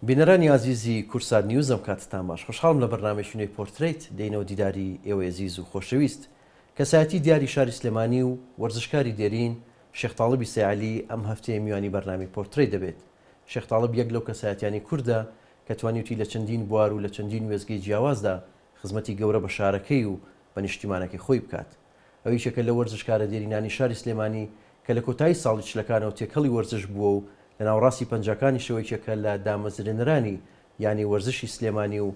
بینەرانی عزیزی کورسات نیوز ئەم کاتتان باش خۆشحاڵم لە بەرنامەی پۆرتریت دێنەوە دیداری ئێوە عزیز و خۆشەویست کەسایەتی دیاری شاری سلێمانی و وەرزشکاری دێرین شێخ تاڵبی سەیعەلی ئەم هەفتەیە میوانی بەرنامەی پۆرتریت دەبێت. شێخ تاڵب یەک لەو کەسایەتیانی کووردە کە توانیوتی لە چەندین بوار و لە چەندین وێزگەی جیاوازدا خزمەتی گەورە بە شارەکەی و بە نیشتیمانەکەی خۆی بکات. ئەوەی یەکێکە لە وەرزشکارە دێرینانی شاری سلێمانی کە لە کۆتایی ساڵی چلەکانەوە تێکەڵی وەرزش بووە و لە ناوڕاستی پەنجەکانی شەوەیەکە لە دامەزرێنەرانی یانی وەرزشی سلێمانی و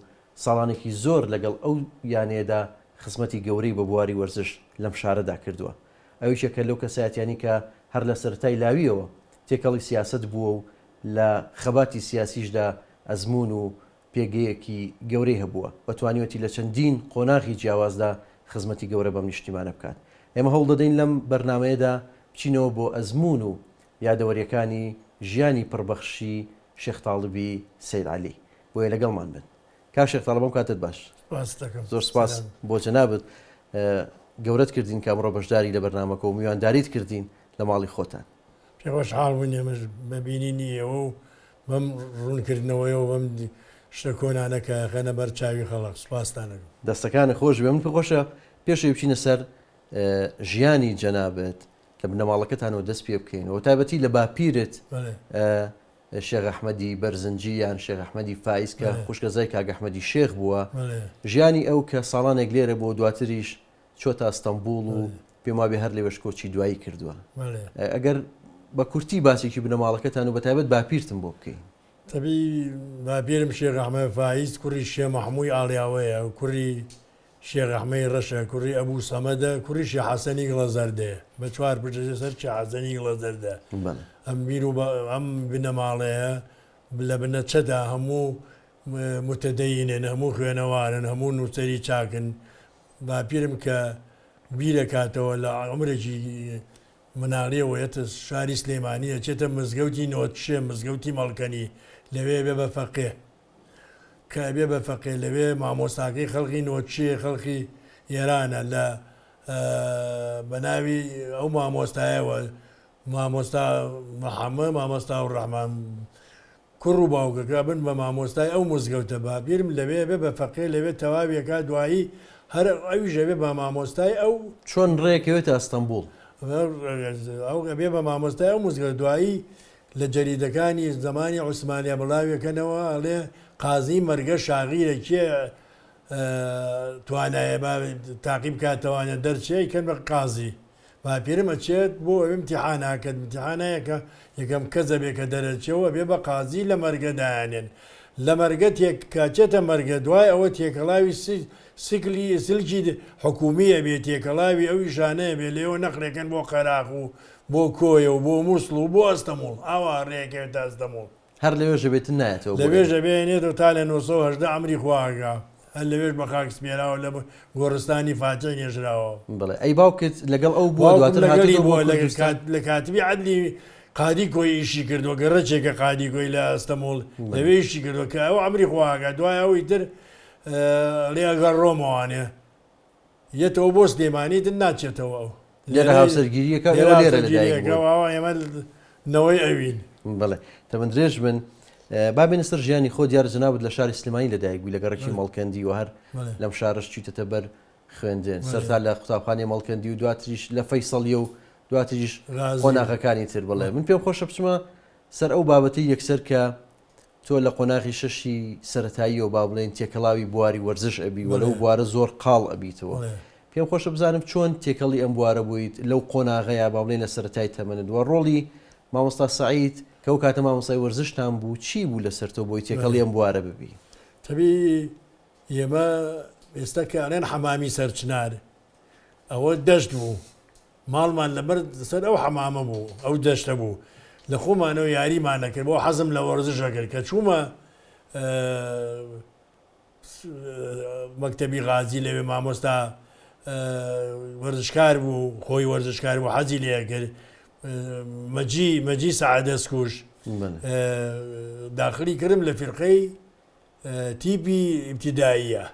ساڵانێکی زۆر لەگەڵ ئەو یانێدا خزمەتی گەورەی بە بواری وەرزش لەم شارەدا کردووە. ئەویشەکە لەو کەسایەتیانی کە هەر لە سەرەتای لاویەوە تێکەڵی سیاست بووە و لە خەباتی سیاسیشدا ئەزمون و پێگەیەکی گەورەی هەبووە بەتوانیوەتی لە چەندین قۆناغی جیاوازدا خزمەتی گەورە بەم نیشتیمانە بکات. ئێمە هەوڵ دەدەین لەم بەرنامەیەدا بچینەوە بۆ ئەزمون و یادەوەریەکانی ژیانی پڕبەخشی شێخ تاڵبی سەیعەلی بۆیە لەگەڵمان بن. کا شێخ تاڵب ئەم کاتت باش. زۆر سپاس بۆ جەنابەت گەورەت کردین کە ئەمڕۆ بەشداری لە بەرنامەکە و میوانداریت کردین لە ماڵی خۆتان. پێخۆشحاڵ بووین ئێمەش بەبینینی ئێوە و بەم ڕوونکردنەوەیەوە بەم شتە کۆنانەکە خەنە بەر چاوی خەڵق سوپاسدانە. دەستەکانە خۆش بێ من پێخۆشە پێشەوەی بچینە سەر ژیانی جەنابەت کە بنەماڵەکەتانەوە دەست پێ بکەینەوە تایبەتی لە باپیرت شێخ ئەحمەدی بەرزنجی یان شێخ ئەحمەدی فایز کە خوشکەزای کاک ئەحمەدی شێخ بووە ژیانی ئەو کە ساڵانێک لێرە بۆ دواتریش چۆتە ئەستەمبوڵ و پێما بێ هەر لێوەش کۆچی دوایی کردووە. ئەگەر بە کورتی باسێکی بنەماڵەکەتان و بەتایبەت باپیرتم بۆ بکەین. تەبی باپیرم شێخ ئەحمەد فایز کوڕی شێ مەحمووی ئاڵیاوەیە و کوڕی شێخ ئەحمەدی ڕەشە کوڕی ئەبوو سەمەدە کوڕی شێخ حەسەنی گڵەزەردەیە بە چوار پشتە سەر شێخ حەسەنی گڵەزەردە. ئەم بیر و ئەم بنەماڵەیە لە بنە چەدا هەموو متەدەینن هەموو خوێنەوارن هەموو نووسەری چاکن. باپیرم کە بیرەکاتەوە لە عمرێکی مناڵیەوەیەتە شاری سلێمانیە چێتە مزگەوتی نۆتشێ مزگەوتی مەڵکەنی لەوێ بێ بە فەقێ کە بێ بە فەقێ لەوێ مامۆستاکەی خەڵکی نۆتشێ خەڵکی ئێرانە لە بەناوی ئەو مامۆستایەوە مامۆستا مەحەممە مامۆستا و ڕەحمان کوڕ و باوکەکە بن بە مامۆستای ئەو مزگەوتە باپیرم لەوێ بێ بە فەقێ لەوێ تەواویەکە دوایی هەر ئەوی ژەوێ بە مامۆستای ئەو چۆن ڕێکەوێتە ئەستەمبوڵ ئەو بێ بە مامۆستای ئەو مزگەوت دوایی لە جەریدەکانی زمانی عوسمانیا بڵاویەکەنەوە ئەڵێ قازی مەرگە شاغیرێکێ توانایە تاقیب کاتەوانە دەرچێ کەن بە قازی باپیرم ئەچێت بۆ ئەو امتیحاناکەت امتیحانایەکە یەکەم کەزە بێ کە دەرەچێەوە بێ بە قازی لە مەرگەدایانێن لە مەرگە کاچێتە مەرگە دوای ئەوە تێکەڵاوی سلکی حکومیە بێ تێکەڵاوی ئەوی شانەیە بێ لێەوە نەخرێکن بۆ قەراق و بۆ کۆیە و بۆ مووسڵ و بۆ ئەستەموڵ ئاوا ڕێکەوێت تا ئەستەموڵ هەر لەوێژە بێتن نایەتەوە لەوێژە بێنێتەوە تا لە 1970 ئەمری خواگا هەر لەوێش بە خاک سپێراوە لە گۆڕستانی فاچە نێژراوە. بڵێ ئەی باوکت لەگەڵ ئەو بووە لە کاتبی عەدلی قادی کۆی ئیشی کردووە گەڕەچێکە قادی کۆی لە ئەستەموڵ لەوێ ئیشی کردووە کە ئەو ئەمری خواگا دوای ئەوی تر لێگەڕ ڕۆمەوانێ یەتەوە بۆ سلێمانی تر ناچێتەوە ئەو لێرە هاوسەرگیریەکە ئێمە نەوەی ئەوین. بڵێ تەمەندرێژ بن بابێنە سەر ژیانی خۆ دیارە جەنابەت لە شاری سلێمانی لەدایک بووی لە گەڕێکی مەڵکەندی و هەر لەم شارەش چیتەتە بەر خوێندن سەرتا لە قوتابخانەی مەڵکەندی و دواتریش لە فەیسەڵیە و دواتریش قۆناغەکانی تر. بڵێ من پێم خۆشە بچمە سەر ئەو بابەتی یەکسەر کە تۆ لە قۆناغی شەشی سەرەتاییەوە با بڵێن تێکەڵاوی بواری وەرزش ئەبی و لەو بوارە زۆر قاڵ ئەبیتەوە. پێم خۆشە بزانم چۆن تێکەڵی ئەم بوارە بوویت لەو قۆناغەیە با بڵێن لە سەرەتای تەمەنت وە ڕۆڵی مامۆستا سەعید کە ئەو کاتە مامۆستای وەرزشتان بوو چی بوو لەسەرتەوە بۆی تێکەڵی ئەم بوارە ببی؟ تەبی ئێمە ئێستا کە ئەڵێن حەمامی سەرچنار ئەوە دەشت بوو ماڵمان لەبەر سەر ئەو حەمامە بوو ئەو دەشتە بوو لە خۆمانەوە یاریمان نەکرد بۆ حەزم لە وەرزشەکرد کە چوومە مەکتەبی غازی لەوێ مامۆستا وەرزشکار بوو خۆی وەرزشکار بوو حەزی لێ کرد مەجی سەعادەسکوش داخلی کردم لە فیرقەی تیپی ئیبتیداییە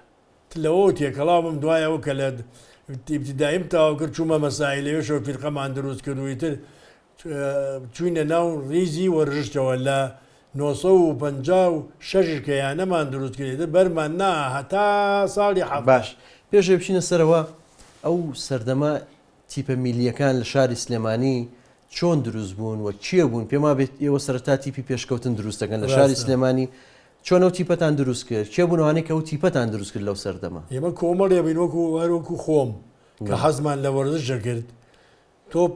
لەوە تێکەڵاوم دوایەوە کە لە ئیبتیدایم تاوا کرد چوومە مەسایلەوەشەوە فیرقەمان دروست کردووی تر چوینە ناو ریزی وەرزشتەوە لە 1956 کەیانەمان دروست کرێتە بەرمان نا هەتا ساڵی باش پێش بچینە سەرەوە ئەو سەردەما تیپە میلیەکان لە شاری سلێمانی چۆن دروست بوون و چییە بوون پێما بێت ئێوە سەرەتا تیپی پێشکەوتن دروست دەکەن لە شاری سلێمانی چۆن ئەو تیپەتان دروست کرد چێ بوونەوانەی کە ئەو تیپەتان دروست کرد لەو سەردەما ئێمە کۆمەڵێ بین وەکو خۆم کە حەزمان لە وەرزشە کرد تۆپ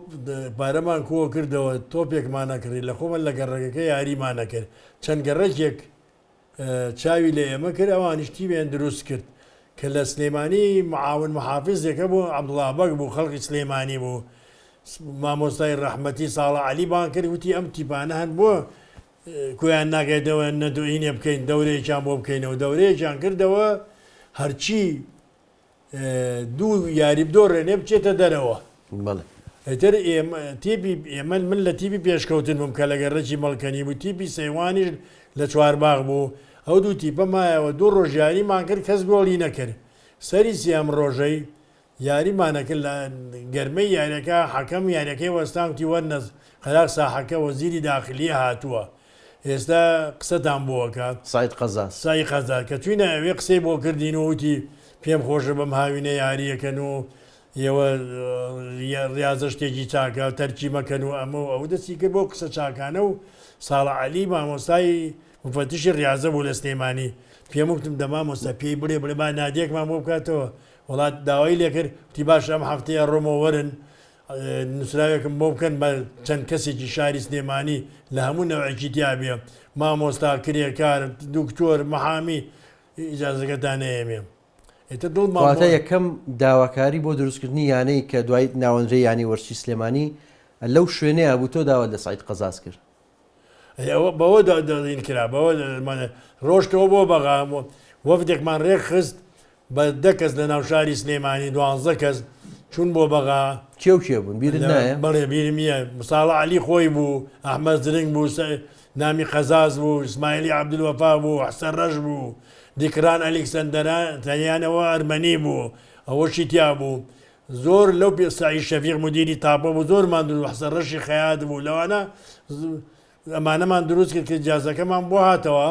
پارەمان کۆ کردەوە تۆپێکمانە کردی لە خۆمە لە گەڕەکەەکە یاریمانە کرد چەند گەڕێکێک چاوی لە ئێمە کرد ئەوانیشتی بێن دروست کرد کە لە سلێمانی معاون محافزێکە بوو عەبدوڵابەک بوو خەڵکی سلێمانی بوو مامۆستای ڕەحمەتی ساڵە عەلیبان کرد وتی ئەم تیپانە هەن بووە کۆیان ناگەیتەوە نەدوینێ بکەین دەورەیەکیان بۆ بکەینەوە دەورەیەکیان کردەوە هەرچی دوو یاری بدۆڕێنێ بچێتە دەرەوە ئەتر ئێمە من لە تیپی پێشکەوتن بووم کە لە گەڕەکی مەڵکەنی بوو تیپی سەیوانیش لە چوارباغ بوو ئەو دوو تیپە مایەوە دوو ڕۆژیاریمان کرد کەس گۆڵی نەکرد سەری سیام ڕۆژەی یاریمانەکرد لە گەرمەی یاریەکە حەکەم یاریەکەی وەستانتی وەرنەس قەرار ساحەکە وەزیری داخلیە هاتووە ئێستا قسەتان بۆکە سایت قەزاز سای قەزار کە چوینە ئەوێ قسەی بۆ کردین و وتی پێم خۆشە بەم هاوینە یاریەکەن و ئێوە ریاضە شتێکی چاکە و تەرکی مەکەن و ئەمە ئەو دەستی کرد بۆ قسە چاکانە و ساڵە عەلی مامۆستای مفەتیشی ریاضە بوو لە سلێمانی پێم وتم دەما مۆستا پێی بڵێ با نادێکمان بۆ بکاتەوە وڵات داوای لێ کرد تی باش ئەم هەفتەیە ڕۆمەوە وەرن نووسراوێکم بۆ بکەن بە چەند کەسێکی شاری سلێمانی لە هەموو نەوەیەکی تیا بێ مامۆستا کرێکار دوکتۆر مەحامی ئیجازەکەتان ئێمێ واتە یەکەم داواکاری بۆ دروستکردنی یانەی کە دوای ناوەندرەی ینی وەرچی سلێمانی لەو شوێنەیە بوو تۆ داوا لە سایت قەزاز کرد بەوە دەڵین کرا بەوە ڕۆشتەوە بۆ بەغام وەفدێکمان ڕێک خست بە 10 کەس لە ناو شاری سلێمانی 12 کەس چون بۆ بەغا کێ بوون بیرت نایە بەڵێ بیرمیە مساڵە عەلی خۆی بوو ئەحمەد زرنگ بوو نامی قەزاز بوو ئیسماعیلی عەبدولوەفا بوو حەسەن ڕەش بوو دیکران ئەلێکسەندەرە تەنیانەوە ئەرمەنی بوو ئەوەشی تیا بوو زۆر لەو پێسایی شەفیق مدیری تاپە بوو زۆرمان دروست حەسەن ڕەشی خەیات بوو لەوانە ئەمانەمان دروست کرد کە جازەکەمان بۆ هاتەوە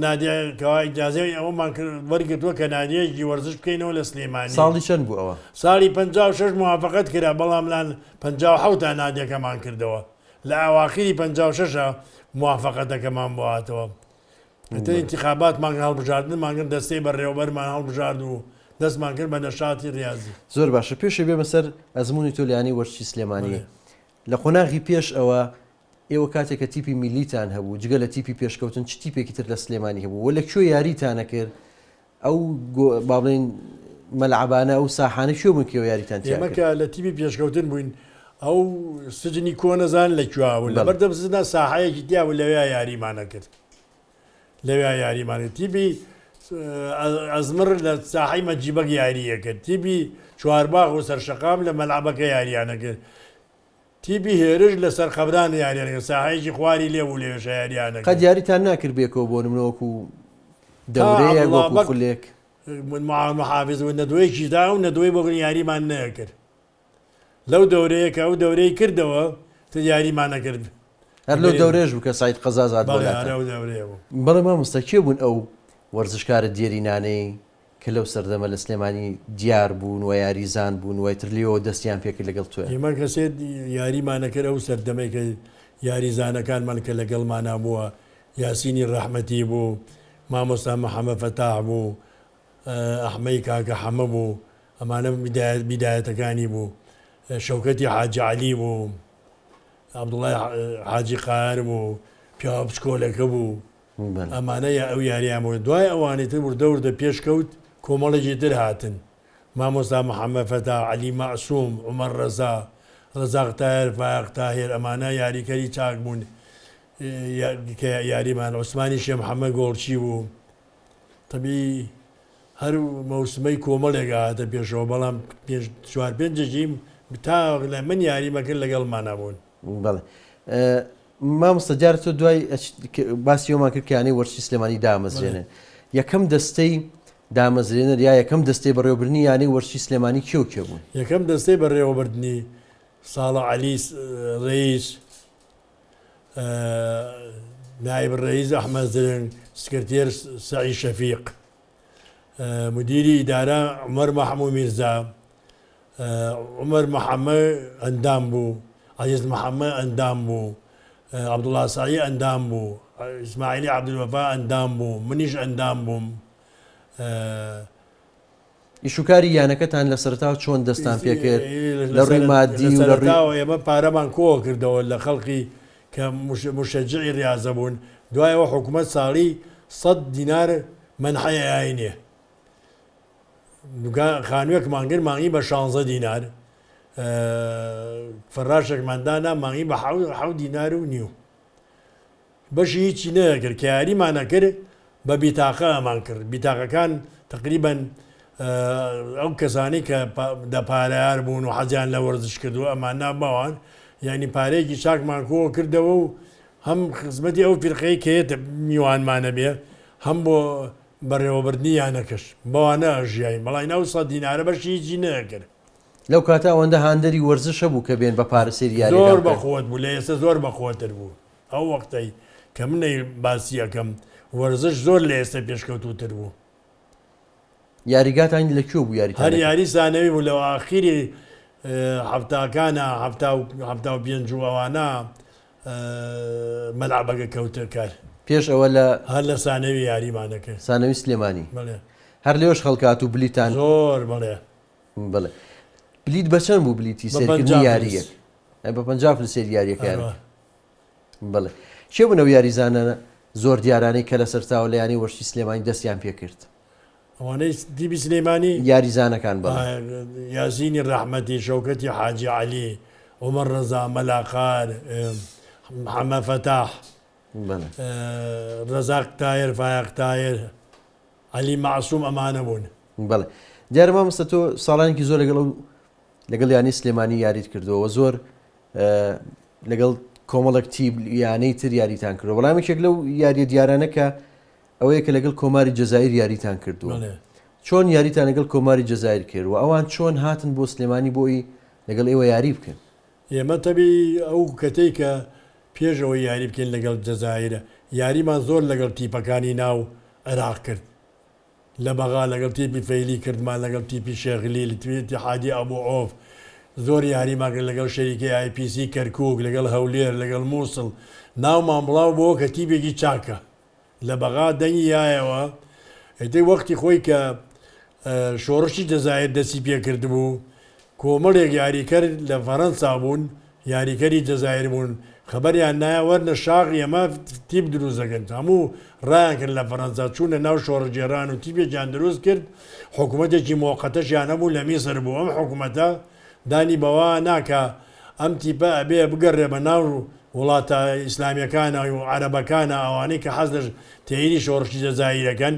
نادیەکەوا ئیجازەی ئەوەمان وەرگرتووە کە نادیەکی وەرزش بکەینەوە لە سلێمانی ساڵی چەند بوو ئەوە ساڵی 56 موافقەت کرا بەڵام لان 57 تا نادیەکەمان کردەوە لە ئاواخری 56 موافقەتەکەمان بۆ هاتەوە انتخاباتمان هەڵبژاردنمانکرد دەستەی بەڕێوەبەرمان هەڵبژارد و دەستمان کرد بە نەشاتی ریاضی زۆر باشە پێشە بێمە سەر ئەزمموی تۆلیانی وەرچی سلێمانی لە قۆناغی پێش ئەوە ئێوە کاتێککە تیپی میلیتان هەبوو جگە لە تیپی پێشکەوتن چ تیپێکی تر لە سلێمانی هەبوو وە لە کوێ یاریتانە کرد ئەو با بڵێن مەلعبانە ئەو ساحانە کوێ بوون کەوە یاریتان ئێمەکە لە تیپی پێشکەوتن بووین ئەو سجنی کۆنەزان لەکووا بوو لەبەردەم سزنا ساحەیەکی تیا بوو لەوێ یاریمانە کرد لەوێ یاریمانە تیبی ئەزمر لە ساحەی مەجیبەک یاریە کرد تیبی چوارباغ و سەرشەقام لە مەلعبەکە یاریانە کرد تیبی هێرش لە سەر خەبران یاریانە ساحەیەکی خواری لێ و لێوێش یاریانە قەت یاریتان ناکرد بێکەوە بۆ نمونەوەکو دەورەیە وەکو خولێک محافظ و نەدوەیەکی دا و نەدوەی بۆ یاریمان نەکرد لەو دەورەیەکە ئەو دەورەی کردەوە تر یاریمان نەکرد هەر لەو دەورێژ بوو کە سایت قەزاز هات بەڵێ مامۆستا کێ بوون ئەو وەرزشکارە دیێرینانەی کە لەو سەردەمە لە سلێمانی دیار بوون و یاریزان بوون وای تر لێەوە دەستیان پێکرد لەگەڵ توێ ئێمە کەسێت یاریمانەکرد ئەو سەردەمەی کە یاریزانەکانمان کە لەگەڵمانە بووە یاسینی ڕەحمەتی بوو مامۆستا مەحەممەد فەتاح بوو ئەحمەی کاکە حەمە بوو ئەمانە بیدایەتەکانی بوو شەوکەتی حاجی عەلی بوو عەبدوڵای حاجی قایار بوو پیاوە پچکۆلەکە بوو ئەمانە ئەو یاریان بوو دوای ئەوانەی تر وردەوردە پێشکەوت کۆمەڵێکی تر هاتن مامۆستا مەحەممەد فەتاح عەلی مەعسووم عومەر ڕەزا ڕەزاق تاهیر فایق تاهیر ئەمانە یاریکەری چاک بوون کە یاریمان عوسمانی شێخ محەممەد گۆڵچی بوو تەبی هەر مەوسمەی کۆمەڵێک هاتە پێشەوە بەڵام 4-5 تا لە من یاریمەکرد لەگەڵمانە بوون بەڵێ مامۆستا جارە تۆ دوای باسی ئەومان کرد کەیانەی وەرچی سلێمانی دامەزرێنن یەکەم دەستەی دامەزرێنەر یا یەکەم دەستەی بەڕێوەبردننی یانەی وەرچی سلێمانی کێ بوون یەکەم دەستەی بەڕێوەبردننی ساڵە عەلی ڕەیس نائب الرئيس أحمد زرن، سكرتير سعيد شفيق، مديري إدارة عمر محمود ميرزا، عمر محمد أندامبو، عزيز محمد أندامبو، عبد الله سعيد أندامبو، إسماعيلي عبد الوفاء أندامبو، منيش أندامبو. ئیشوکاری یانەکەتان لە سەرتاوە چۆن دەستان پێ کرد لە ڕووی مادی و لە ڕووی ئێمە پارەمان کۆ کردەوە لە خەڵکی کە مشەجعی ریاضە بوون، دوایەوە حکوومەت ساڵی 100 دینار منحەیە ئاینێ، خانوویەک مانگر مانگی بە 16 دینار، فەراشێکماندانا مانگی بە 7 دینار و نیو، بەشی هیچی نەکرد کە یاریمان نەکرد بە بیتاقە ئەمان کرد. بیتاقەکان تقریبا ئەو کەسانی کە دەپارەیار بوون و حەزیان لە وەرزش کردو ئەمان ناباوان، یعنی پارەیەکی چاکمان کۆ کردەوە و هەم خزمەتی ئەو فرقەی کێتە میوانمانە بێ، هەم بۆ بەڕێوەبردنی یانەکەش بەوانە ئەژیایی، بەڵای 900 دینارە بەشی هیچی نەکرد. لەو کاتە ئەوەندە هاندەری وەرزشە بوو کە بێن بە پارە سێری یاری زۆر بەخۆت بوو، لە ئێستا زۆر بەخۆتر بوو. ئەو وەختەی کە منەی باسی یەکەم وەرزش زۆر لە ئێستا پێشکەوتوتر بوو. یاریگاتان لەکوێ بوو یاری هەر یاری سانەوی بوو لەوە ئاخیری هەفتاکانە هەفتا و پێنج ئەوانە مەلعبەکە کەوتە کار پێش ئەوە لە هەر لە سانەوی یاریمانەکە سانەوی سلێمانی بڵێ هەر لێوەش خەڵکات و بلیتان زۆر بڵێ بڵێ بلیت بەچەند بوو بلیتی سێرکردنی یاریەک بە 50 لە سێر یاریەکەیان بڵێ چێ بوونەوە یاریزانە زۆر دیارانەی کە لە سەرتاوە لە یانی وەرشی سلێمانی دەستیان پێ کرد ئەوانەی دیبی سلێمانی یاریزانەکان بە یاسینی ڕەحمەتی شەوکەتی حاجی عەلی عومەر ڕەزا مەلاقار محەممە فەتاح ڕەزاق تایر فایق تایر عەلی مەعسووم ئەمانە بوون بەڵێ دیارە مامۆستا تۆ ساڵانێکی زۆر لەگەڵ یانی سلێمانی یاریت کردەوە زۆر لەگەڵ کۆمەڵێک تیب یانەی تر یاریتان کردەوە بەڵامێکێک لەو یاریە دیارانە کە ئەوەیە کە لەگەڵ کۆماری جەزایر یاریتان کردووە چۆن یاریتان لەگەڵ کۆماری جەزایر کردووە ئەوان چۆن هاتن بۆ سلێمانی بۆی لەگەڵ ئێوە یاری بکەن ئێمە تەبی ئەو کەتەی کە پێشەوەی یاری بکەین لەگەڵ جەزایرە یاریمان زۆر لەگەڵ تیپەکانی ناو عێراق کرد لە بەغا لەگەڵ تیپی فەیلی کردمان لەگەڵ تیپی شێغلی لە اتحادی ئەبوو عۆف زۆر یاریماکرد لەگەڵ شەریکی IPC کەرکووک لەگەڵ هەولێر لەگەڵ مووسڵ ناومان بڵاو بۆ کە تیپێکی چاکە لە بەغا دەنگی یایەوە ئەدەی وەختی خۆی کە شۆڕشی جەزایر دەستی پێکرد بوو کۆمەڵێک یاریکەر لە فەڕەنسا بوون یاریکەری جەزایر بوون خەبەریان نایە وەرنە شاغی ئەمە تیپ دروست دەکەن هەموو ڕایان کرد لە فەڕەنسا چوونە ناو شۆڕەجێران و تیپێکیان دروست کرد حکوومەتێکی مۆقەتەشیان هەبوو لە میسر بوو ئەم حکوومەتە دانی بەوە ناکە ئەم تیپە ئەبێ بگەڕێ بە ناو وڵاتە ئیسلامیەکانە و عەرەبەکانە ئەوانەی کە حەز لە تێری شۆڕشی جەزایرەکەن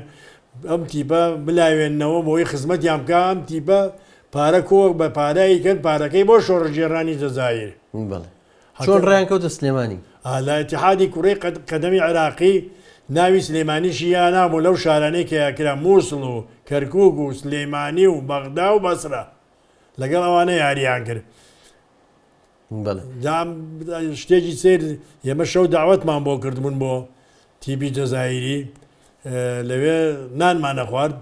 ئەم تیپە بلاوێنەوە بۆی خزمەتیان بکە ئەم تیپە پارە کۆک بە پارایی کرد پارەکەی بۆ شۆڕژێڕانی جەزایر چۆن ڕیان کەوتە سلێمانی لە ئیتیحادی کوڕی قەدەمی عێراقی ناوی سلێمانیشی یا نابوو لەو شارانەی کە یاکرا مووسڵ و کەرکووک و سلێمانی و بەغدا و بەسرە لەگەڵ ئەوانە یاریان کرد شتێکی سێر ئێمە شەو داوەتمان بۆ کردبوون بۆ تیپی جەزایری لەوێ نانمانە خوارد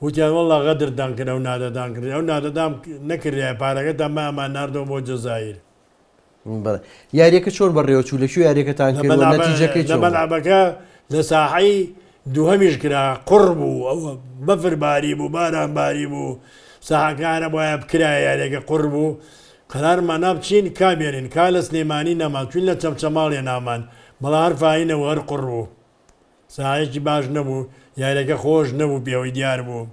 وتیان وەڵا غەدردان کرد ئەو نادەدان کرد ئەو نادەدام نەکردای پارەکەت ئەمە ئەمان ناردەوە بۆ جەزایر یاریەکە چۆن بەڕێوەچوو لەکوێ یاریەکەتان کرد نەتیجەکەی لە مەلعبەکە لە ساحەی دووهەمیش کرا قوڕ بوو ئەوە بەفر باری بوو باران باری بوو ساحەکانە بۆیە بکرای یاریەکە قوڕ بوو قەرارمان نابچین کامێنین کا لە سلێمانی نەماچوین لە چەمچەماڵێ نامان بەڵا هەر فاینەوە هەر قوڕ بوو ساحەیەکی باش نەبوو یاریەکە خۆش نەبوو پێوەی دیار بوو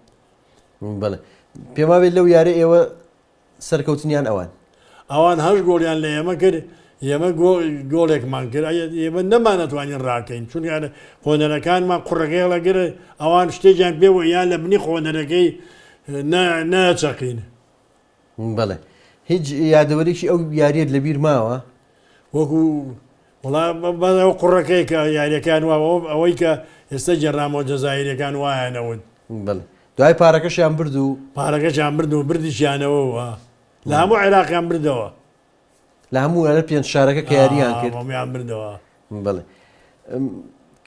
بەڵێ پێما بێت لەو یارە ئێوە سەرکەوتنیان ئەوان هەش گۆڵیان لە ئێمە کرد ئێمە گۆڵێکمان کرد ئێمە نەمانەتوانین ڕاکەین چون خۆنەرەکانمان قوڕەکەی لەگرە ئەوان شتێکیان پێوە یان لە بنی خۆنەرەکەی نەچەقین بەڵێ هیچ یادەوەرێکی ئەو یاریت لەبیر ماوە وەکو وڵام قوڕەکەی کە یاریەکان وە ئەوەی کە ئێستا جەرامۆ جەزایرەکان وایەنەون بڵێ دوای پارەکەشیان برد و پارەکەشیان برد و بردیشیانەوە لە هەموو عێراقیان بردەوە لە هەموو ئەرە پێنج شارەکە کە یاریان کرد هەمویان بردەوە بڵێ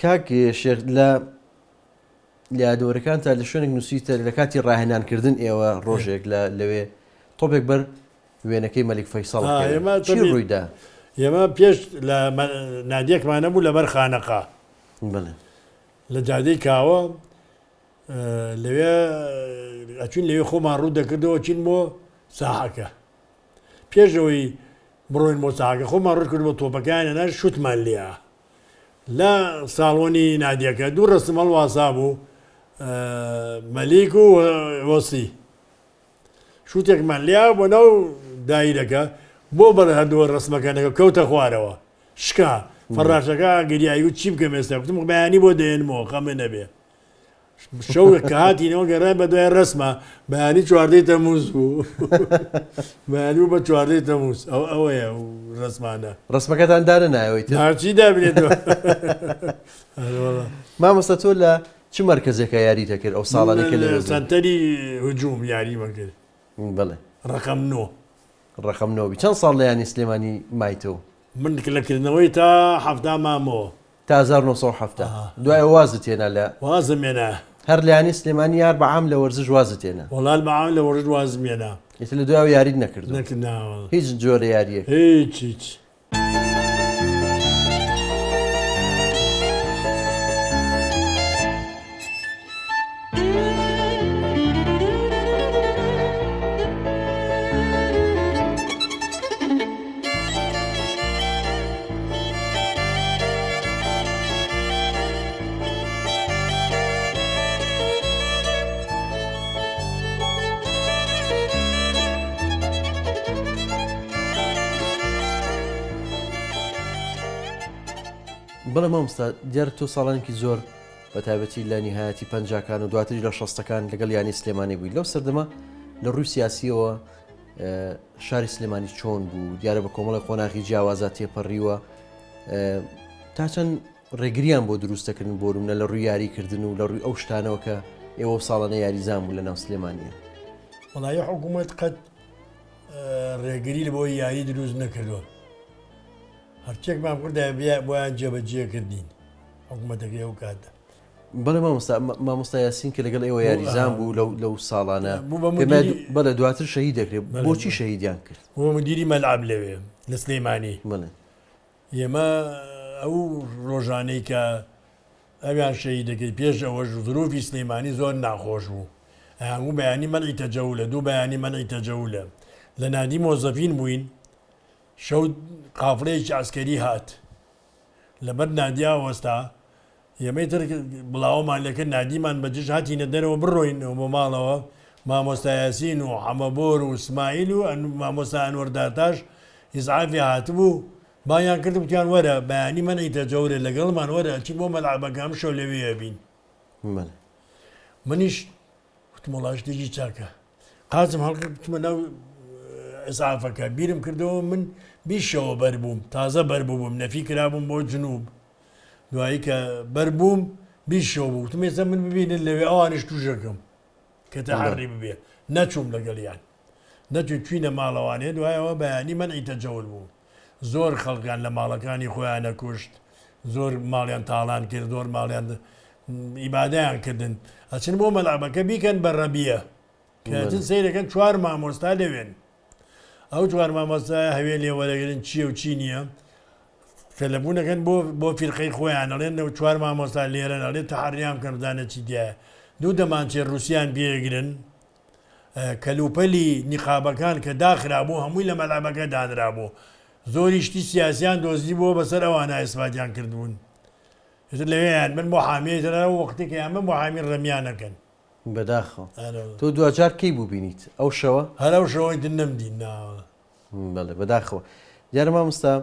کاک شێخ لە یادۆرەکان تا لە شوێنێک نووسیتە لە کاتی ڕاهێنانکردن ئێوە ڕۆژێک لەوێ تۆپێک بەر وێنەکەی مەلیک فەیساڵ چی ڕوویدا؟ ئێمە پێش لە نادیەکمانە بوو لەبەر خانەقا لە جادەی کاوە لەوێ ئەچین لەوێ خۆمان ڕوو دەکردەوە چین بۆ ساحەکە پێشەوەی بڕۆین بۆ ساحەکە خۆمان ڕوو کردەوە تۆپەکانە شوتمان لێە لە ساڵۆنی نادیەکە دوو ڕستم هەڵواسا بوو مەلیک و وەسی شوتێکمان لیا بۆ ناو دایرەکە بۆ بەر هەردووە ڕسمەکانەکە کەوتە خوارەوە شکا فەڕاشەکە گریایی و چی بکەم ئێستا گوتم بەیانی بۆ دێنمەوە خەمە نەبێ شەو کە هاتینەوە گەڕای بە دوای ڕسمە بەیانی چواردەی تەمووز بوو بەیانی و بە چواردەی تەمووز ئەوەیە ڕسمانە ڕسمەکەتان دارە نایەوەیت هاچی دابێتەوە مامۆستا تۆ لە چ مەرکەزێکە یاری دەکرد ئەو ساڵانێکە لە سەنتەری هجووم یاریمە کرد بڵێ ڕقم نۆ ڕقم نۆبی چەند ساڵ لە ینی سلێمانی مایتەوە من لەکردنەوەی تا هەفتا مامەوە تا 1970 دوای وازت تێنا لە وازمێنە هەر لە ینی سلێمانی یار بەعام لە وەرزش وازت تێنا وەڵال بەعام لە وەرز وازمێنە ئێتە لە دوای یاریت نەکردو نەکردناوە هیچ جۆرە یاریەک هیچ بەڵێ مامۆستا دیارە تۆ ساڵانێکی زۆر بە تایبەتی لە نیهایەتی پەنجاکان و دواتری لە شەستەکان لەگەڵ ینی سلێمانی بووی لەو سەردەما لە ڕووی سیاسیەوە شاری سلێمانی چۆن بوو دیارە بە کۆمەڵی قۆناغی جیاوازات تێپەڕیوە تا چەند ڕێگریان بۆ دروستەکردن بۆ روونە لە ڕووی یاریکردن و لە ڕووی ئەو شتانەوە کە ئێوە ساڵانە یاریزان بوو لە ناو سلێمانیە وەڵای حکوومەت قەت ڕێگری لە بۆی یاری دروست نەکردووە هەرچێکمان کردا بۆیان جێبەجێکردین حکوومەتەکەی ئەو کاتە بەڵێ مامۆستا یاسین کە لەگەڵ ئێوە یاریزان بوو لەو ساڵانە بەڵێ دواتر شەهید دەکرێت بۆچی شەهیدیان کرد بۆ مدیری مەلعب لەوێ لە سلێمانی بڵێ ئێمە ئەو ڕۆژانەی کە ئەویان شەهید دەکەی پێش ئەوەش ظروفی سلێمانی زۆر ناخۆش بوو هەموو بەیانی مەنعی تەجەولە دوو بەیانی مەنعی تەجەولە لە نادی مۆزەفین بووین شەو قافلەیەکی عسکەری هات لەبەر نادیا وەستا ئێمەی تر بڵاومان لەکرد نادیمان بەجش هاتینە دەرەوە بڕۆینەوە بۆ ماڵەوە مامۆستا یاسین و حەمەبۆر و اسماعیل و مامۆستا ئەنوەرداتاش ئیزعافی هاتبوو بایان کرد وتیان وەرە بەیانی مەنعی تەجەولە لەگەڵمان وەرە ئەچین بۆ مەلعەبەکەم شەو لەوێ بین منیش وتم وەڵا شتێکی چاکە قازم هەڵکردمە ناو ئیزعافەکە بیرم کردەوە من بیشەوە بەربووم تازە بەربووم نەفی کرابووم بۆ جنوب دوایی کە بەربووم بیشەوە بوو وتم ێستا من ببینن لەوێ ئەوانش تووشەکەم کە تەحەڕی ببێ نەچووم لەگەڵیان نەچوو توینە ماڵەوانێ دوایەوە بەیانی مەنعی تەجەول بوو زۆر خەڵکان لە ماڵەکانی خۆیانە کوشت زۆر ماڵیان تاڵان کرد زۆر ماڵیان ئیبادەیان کردن ئەچن بۆ مەلعەبەکە بیکەن بە ڕەبیە کەچن سەیرەکەن چوار مامۆستا لەوێن ئەو چوار مامۆستا هەوێ لێوەرەگرن چییە و چی نییە کە لەبوونەکەن بۆ فیرقەی خۆیان ئەڵێن لەو چوار مامۆستا لێرەن ئەڵێن تەحەریان کەن بزانە چی دیایە دوو دەمانچێ رووسیان بێگرن کەلوپەلی نیقابەکان کە داخرابوو هەمووی لە مەلعەبەکە دانرابوو زۆری شتی سیاسیان دۆزی بۆ بەسەر ئەوانە ئیسپاتیان کردبوون لەوێیان من بۆ حامیتەوە وەختێک یامە بۆ حامی ڕەمیانەکەن بەداخەوە تۆ دوجار کەی بوو بینیت ئەو شەوە هەر ئەو شەوەی دن نەمدین ناوە بەڵێ بەداخەوە دیارە مامۆستا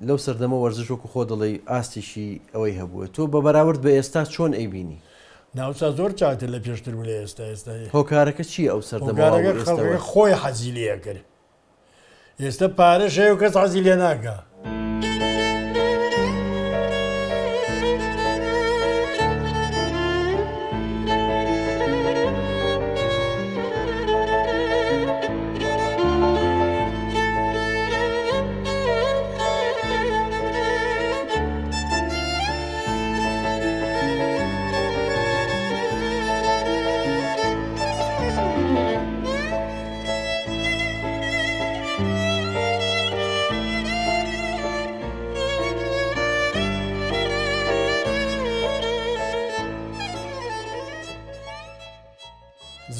لەو سەردەمە وەرزش وەکو خۆ دەڵێ ئاستیشی ئەوەی هەبووە تۆ بە بەراورد بە ئێستا چۆن ئەیبینی ناوچە زۆر چاتر لە پێشتر بوو لە ئێستا هۆکارەکە چی ئەو سەردەمە خۆی حەزی لێ کرد ئێستا پارەش هەیە و کەس حەزی لێ ناکە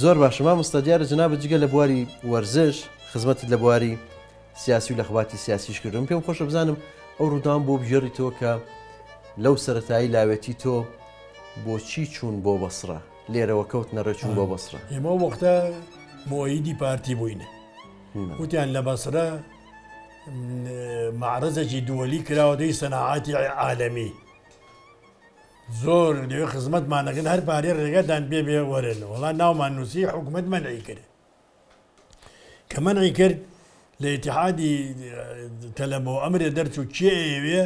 زۆر باشە مامۆستا دیارە جناب جگە لە بواری وەرزش خزمەتت لە بواری سیاسی و لە خباتی سیاسیش کردم پێم خۆشە بزانم ئەو ڕوودان بۆ بژێڕیتەوە کە لەو سەرەتایی لاوێتی تۆ بۆچی چوون بۆ بەسرە لێرەوە کەوت نەڕێچوون بۆ بەسرە ئێمە وەختە مۆیدی پارتی بووینە وتیان لە بەسرە معرزێکی دووەلی کراوەدەی سەناعاتی عالەمی زۆر لێوێ خزمەتمانەکەن هەر پارێ ڕێگەدان بێ وەرێنە وەڵام ناومان نووسی حکوومەت مەنعی کرد کە مەنعی کرد لە ئیتیحادی تەلەبەوە ئەمرێ دەرچوو کێ ئێوێ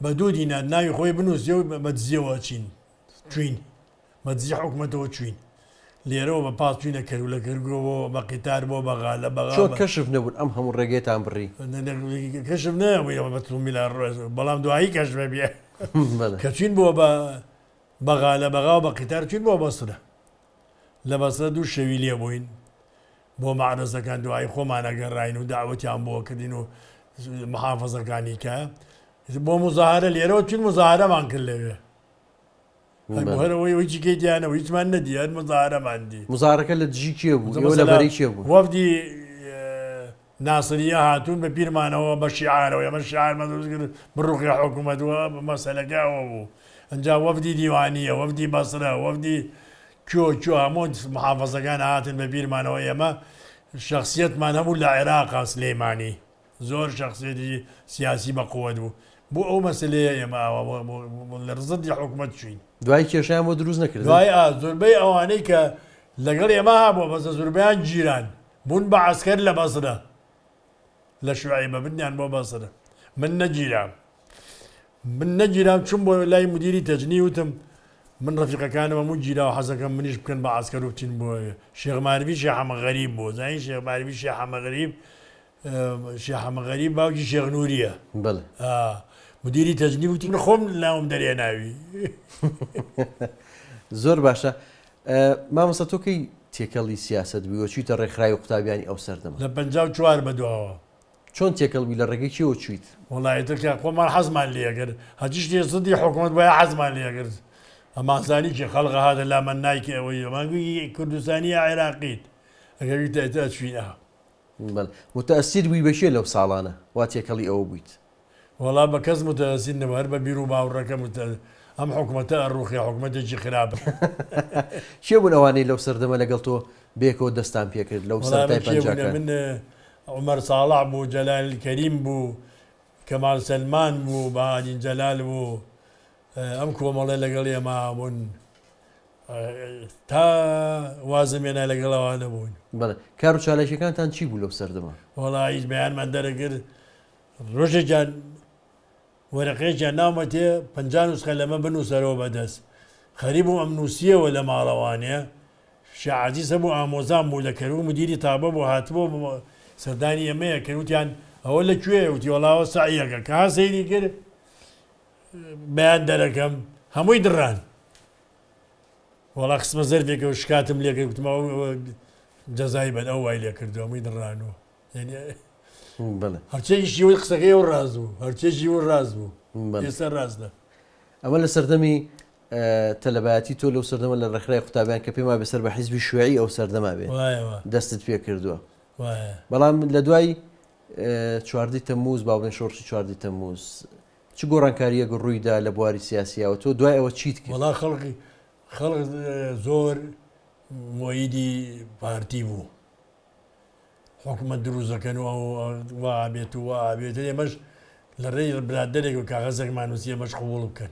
بە دوو دینار ناوی خۆی بنووسێ و مەجزیەوە چین چوین مەجزی حکوومەتەوە چوین لێرەوە بە پاس چوینە کەرو لە کردگرەوە بە قیتار بۆ بەغا لە بەغا چۆن کەشف نەبوون ئەم هەموو ڕێگەیتان بڕی کەشف نەبوویەوە بە تومیلا ڕۆژ بەڵام دوایی کەشف بێ کە چین بۆ بە بەغا لە بەغا و بە قیتار چین بۆ بەسرە لە بەسرە دوو شەوی لێ بووین بۆ معرزەکان دوایی خۆمانەگەڕین و داوەتیان بۆ کردین و محافەزەکانی کە بۆ مزاهرە لێرەوە چین مزاهرەمان کرد لەوێ هەرەوەی هیچی کەیتیانەوە هیچمان نەدی هەر مزاهرەماندی مزارەکە لە دژی کێ بوو لە بەری کێ بوو وەفدی ناسریە هاتوون بە پیرمانەوە بە شیعارەوە ئەمە شیعارمە دروستکرد بڕوقی حکوومەتوە مەسەلەکەەوە بوو ئەنجا وەفدی دیوانیە وەفدی بەسرە وەفدی کۆ هەموو محافەزەکان هاتن بە بیرمانەوە ئێمە شخصیتمان هەبوو لە عێراقا سلێمانی زۆر شخصیەتی سیاسی بەقووەت بوو بۆ ئەو مەسلەیە ئێمە لە ڕزتی حکوومەت چوین دوای کێشیان بۆ دروست نەکرد دوای زۆربەی ئەوانەی کە لەگەڵ ئێمە هابووە بەسە زۆربیان جیران بوون بە عەسکەر لە بەسرە لە شوعیبە بردیان بۆ بەسرە من نەگیرام چوون بۆ لای مدیری تەجنی وتم من ڕەفیقەکانم هەموو گیرا و حەزەکەم منیش بکەن بە عەسکەر و بچین بۆ شێخ ماروی شێخ حەمە غەریب بۆ زانی شێخ ماروی شێخ حەمە غەریب شێخ حەمە غەریب باوکی شێخ نووریە بەڵێ مدیری تەجنی وتی خۆم لاوم دەرێناوی زۆر باشە مامۆستا تۆ کەی تێکەڵی سیاست بووی چیتە ڕێکخراوی قوتابیانی ئەو سەردەما لە 54 بەدواوە چۆن تێکەڵبی لە ڕێگەی کێوە چیت وڵایەتەکە خۆمان حەزمان لێگرت هەچیش دێزدی حکوومەت بۆیە حەزمان لێگرت ئەمازانی کە خەڵق هاتە لا من نایکە ئەوەی ماگوی کوردستانی عێراقیت ئەگەر چوینە متەئەسیر بووی بەشێ لەو ساڵانە وا تێکەڵی ئەوە بوویت وەڵا بە کەس متەئەسیر نەبوو هەر بە بیر و باوڕەکە ئەم حکوومەتە ئەڕوخی حکوومەتێکی خراپە چێ بوون ئەوانەی لەو سەردەمە لەگەڵ تۆ بێکەوە دەستان پێکرد لەو سەرەتای پەنجاکان من عومەر ساڵح بوو جەلال کەریم بوو کەمال سەلمان بوو بەهادین جەلال بوو ئەم کۆمەڵێ لەگەڵ ئێمە بوون تا وازمێنە لەگەڵەوە نەبوون بەڵێ کار و چالێکیەکانتان چی بوو لەو سەردەما وەڵا هیچ بەیانمان دەرەگرت ڕۆژێکیان وەرەقەیەکیان ناومەتێ 50 نوسخە لەمە بنووسەرەوە بەدەست خەریب و ئەم نووسیەوە لە ماڵەوانەیە شعزیز هەبوو ئامۆزان بوو لە کەرو مدیری تابە بوو هاتبوو سەردانی ئەمەیە کەوتیان ئەوە لەکوێ وتی وەڵاوە سعیەکە کە سەیری کرد بەیان دەرەکەم هەمووی دڕان وەڵا قسمە زەرفێکە و شکاتم لێکرد وتمەوە جەزای بەن ئەو وای لێ کردو هەمووی دڕانەوە هەرچێکیشی وی قسەکەی و ڕاز بوو هەرچێکی و ڕاز بوو ئێستا ڕاستە ئەمە لە سەردەمی تەلەبایەتی تۆ لەو سەردەمە لە ڕێکخراوی قوتابیان کە پێما بەسەر بە حیزبی شوێعی ئەو سەردەما بێ دەستت پێ کردووە بەڵام لە دوای 14 تەمموز باڵێن شۆڕشی 14 تەمموز چ گۆڕانکاریەک ڕوویدا لە بواری سیاسیەوە تۆ دوای ئەوە چیت کرد وەڵا خەڵک زۆر مۆیدی پارتی بوو حکوومەت دروستەکەن و وا بێت و وا بێت ئێمەش لە ڕێی برادەرێک و کاغەزێکمان نووسی ئێمەش قبوڵ بکەن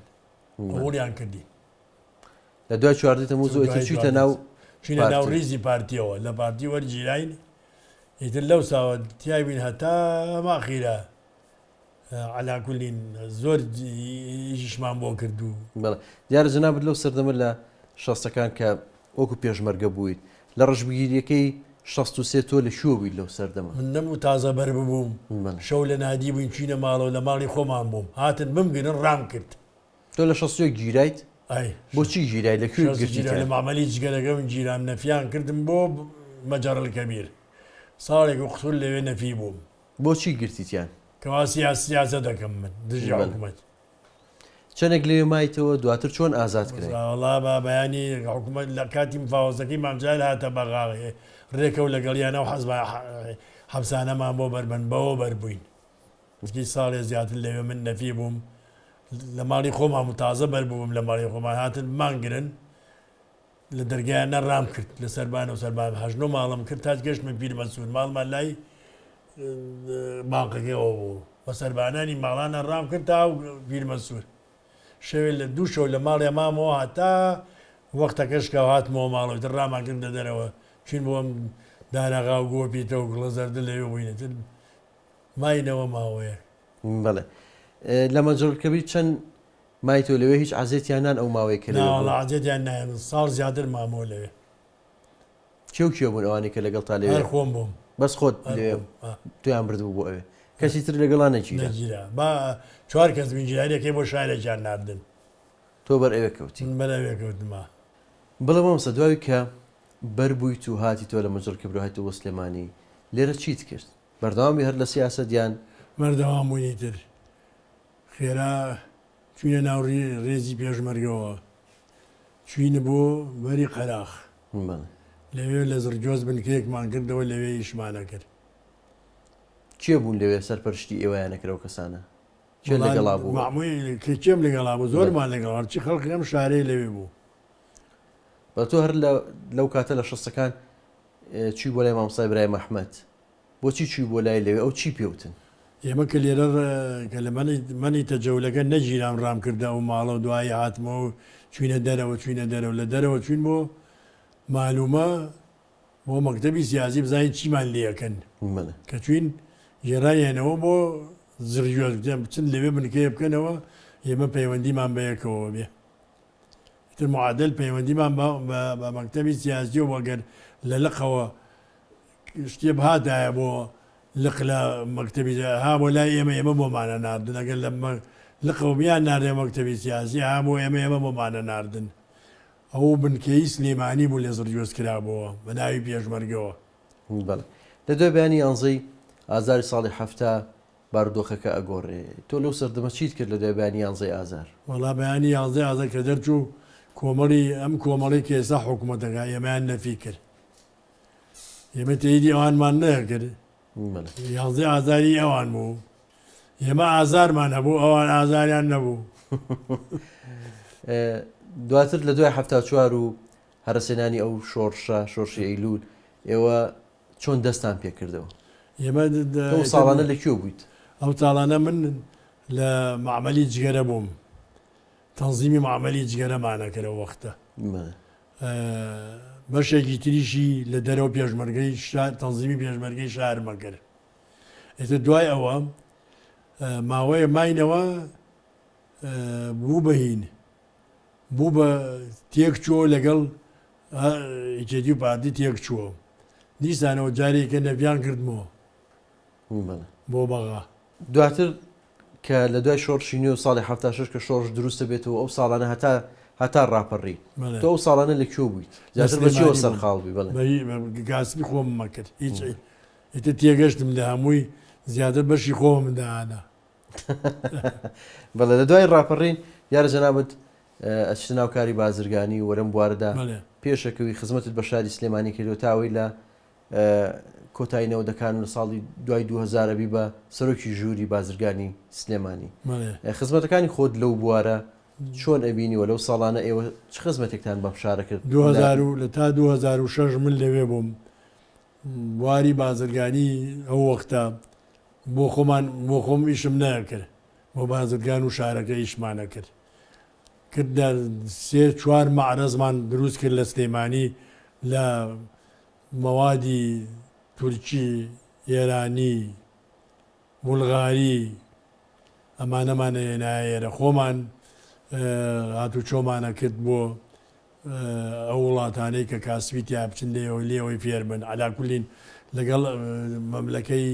قبوڵیان کردی لە دوای 14 تەمموز چیتە ناو چینە ناو ڕیزی پارتیەوە لە پارتی وەرگیراین ئیتر لەو ساوە تیاوین هەتا ماخیرە عەلاکولین زۆر ئیشمان بۆ کردو دیارە جەنابەت لەو سەردەمە لە شەستەکان کە وەکو پێشمەرگە بوویت لە ڕژبگیریەکەی 63 تۆ لە شووە بوویت لەو سەردەمە من نەبوو تازە بەر ببووم شەو لە نادی بووین چینە ماڵەوە لە ماڵی خۆمان بووم هاتن بمگرن ڕام کرد تۆ لە 60 گیرایت بۆچی گیرای لەکوێ گرتی لە مامەلی جگەلەکە من گیرام نەفیان کردم بۆ مەجەڕل کەبیر ساڵێک و قسول لەوێ نەفی بووم بۆچی گرتیتیان کەوا سیاسە دەکەم من دژی حکوومەت چەندێک لێ مایتەوە دواتر چۆن ئازاد کرێ وڵا بە بەیانی حکوومەت لە کاتی مفاوەزەکەی مامجال هاتە بەغاڵێ ڕێکە و لەگەڵیانە و حەزب حەبسانەمان بۆ بەربەن بەوە بەربووین مسکی ساڵێ زیاتر لەوێ من نەفی بووم لە ماڵی خۆمان تازە بەربووم لە ماڵی خۆمان هاتن مانگرن لە دەرگایان نەڕام کرد لە سەربان و سەربان هەژنۆ ماڵم کرد تا گەشتمە پیر مەسوود ماڵمان لای باقەکەەوە بوو بە سەربانانی ماڵانە ڕام کرد تا پیر مەسوور شەوێت لە دوو شەو لە ماڵی مامەوە هەتا وەختەکەشکە هاتمەوە ماڵەوە تر ڕامان کرد لە دەرەوە چین بۆم داناغا و گۆ پیتەوە گڵە زەردە لەوێ بووینێتر ماینەوە ماوەیە بەڵێ لە مەجۆڵکەبی چەند مایتۆ لەوێ هیچ عزیێتیانان ئەو ماوەی کرد عادێتیان نایەن ساڵ زیاتر مامۆ لەوێ کێو بوون ئەوانی کە لەگەڵ تا لەوێ خۆم بووم بەس خۆت تویان بردبوو بۆ ئەوێ کەسی تر لەگەڵان نەگیرا با چوار کەس بینجیرایەکەی بۆ شارێکیان ناردن تۆ بەر ئەوێ کەوتی بەلەوێ کەوتما بڵێ مامۆستا دوای کە بەربوویت و هاتی تۆ لە مەجۆڵکەبر هاتیەوە بۆ سلێمانی لێرە چیت کرد بەردەوامی هەر لە سیاسەتیان بەردەوام بووینی تر خێرا چوینە ناو ڕێزی پێشمەرگەوە چوینە بۆ بەری قەراخ لەوێ لە زرجۆز بنکەیەکمان کردەوە لەوێ ئیشمانە کرد کێ بوون لەوێ سەرپەرشتی ئێوەیانەکرەوە کەسانە چێ لەگەڵا بوو مامۆی کێم لەگەڵا بوو زۆرمان لەگەڵ هەرچی خەڵکی ئەم شارەی لەوێ بوو بە تۆ هەر لەو کاتە لە شەستەکان چی بۆ لای مامۆستا ئیبراهیم ئەحمەد بۆچی چوی بۆ لای لەوێ ئەو چی پێوتن ئێمە کە لێرە کە لە منی تەجەولەکە نەگیرام ڕام کردە و ماڵە و دوایی هاتمەوە و چوینە دەرەوە چوینە دەرەوە لە دەرەوە چوین بۆ معلومە بۆ مەکتەبی سیاسی بزانین چیمان لێەکەن کە چوین ژێڕایەنەوە بۆ زرجۆز بچن لەوێ بنکەیە بکەنەوە ئێمە پەیوەندیمان بەیەکەوە بێ تر معادل پەیوەندیمان بە مەکتەبی سیاسی و وەگەر لە لقەوە شتێ بهاتایە بۆ لق لە مەکتەبی ها بۆ لای ئێمە بۆمانە ناردن ئەگەر لە لقەومیان ناردێ مەکتەبی سیاسی ها بۆ ئێمە بۆمانە ناردن ئەو بنکەی سلێمانی بوو لێ زرجۆز کرابەوە بە ناوی پێشمەرگەوە لە دوای بەیانی یانزەی ئازاری ساڵی هەفتە بارودۆخەکە ئەگۆڕێ تۆ لەو سەردەمە چیت کرد لە دوای بەیانی یانزەی ئازار وەڵا بەیانی یانزەی ئازار کە دەرچوو کۆمەڵی ئەم کۆمەڵی کە ئێستا حکوومەتەکە ئێمەیان نەفی کرد ئێمە تێیدی ئەوانمان نەکرد یانزەی ئازاری ئەوان بوو ئێمە ئازارمان هەبوو ئەوان ئازاریان نەبوو دواتر لە دوای هەفتا چوار و هەرسێنانی ئەو شۆرشی ئەیلول ئێوە چۆن دەستان پێکردەوە ئێمە ساڵانە لەکوێ بوویت ئەو ساڵانە من لە معمەلی جگەرە بووم تەنزیمی معمەلی جگەرەمانەکەرە وەختە بەشێکی تریشی لە دەرەوە پێشمەرگەی تەنزیمی پێشمەرگەی شارمە کرد ئێتە دوای ئەوە ماوەیە ماینەوە بوو بەهین بوو بە تێک چووە لەگەڵ ئیجێدی و پارتی تێک چووە دیسانەوە جارێکە نەڤیان کردمەوە بۆ بەغا دواتر کە لە دوای شۆڕشی نوێ و ساڵی هەفتا شش کە شۆڕش دروستە بێتەوە ئەو ساڵانە هەتا ڕاپەڕی تۆ ئەو ساڵانە لەکوێ بوویت زیاتر بەچیەوە سەرخاڵبی گاسمی خۆم مەکرد هیچ ئیتر تێگەشتم لە هەمووی زیاتر بەشی خۆمدانا بەڵێ لە دوای ڕاپەڕین یارە جەنابەت ئەچتە ناوکاری بازرگانی وەرم بوارەدا پێشەکەوی خزمەتت بە شاری سلێمانی کردو تاوەی لە کۆتایینەوەدەکان لە ساڵی دوای 2000 بی بە سەرۆکی ژووری بازرگانی سلێمانی خزمەتەکانی خۆت لەو بوارە چۆن ئەبینیوە لەو ساڵانە ئێوە چ خزمەتێکتان بە شارە کرد 2000 لە تا 2006 من لەوێ بووم بواری بازرگانی ئەو وەختە بۆ خۆم ئیشم نەکرد بۆ بازرگان و شارەکە ئیشمانە کرد کردە سێ چوار مەعرەزمان دروست کرد لە سلێمانی لە مەوادی تورکی ئێرانی بولغاری ئەمانەمانە هێنایێرە خۆمان هاتو چۆمانە کرد بۆ ئەو وڵاتانەی کە کاسبی تیا بچن لێەوەی فێربن علاکولین لەگەڵ مەملەکەی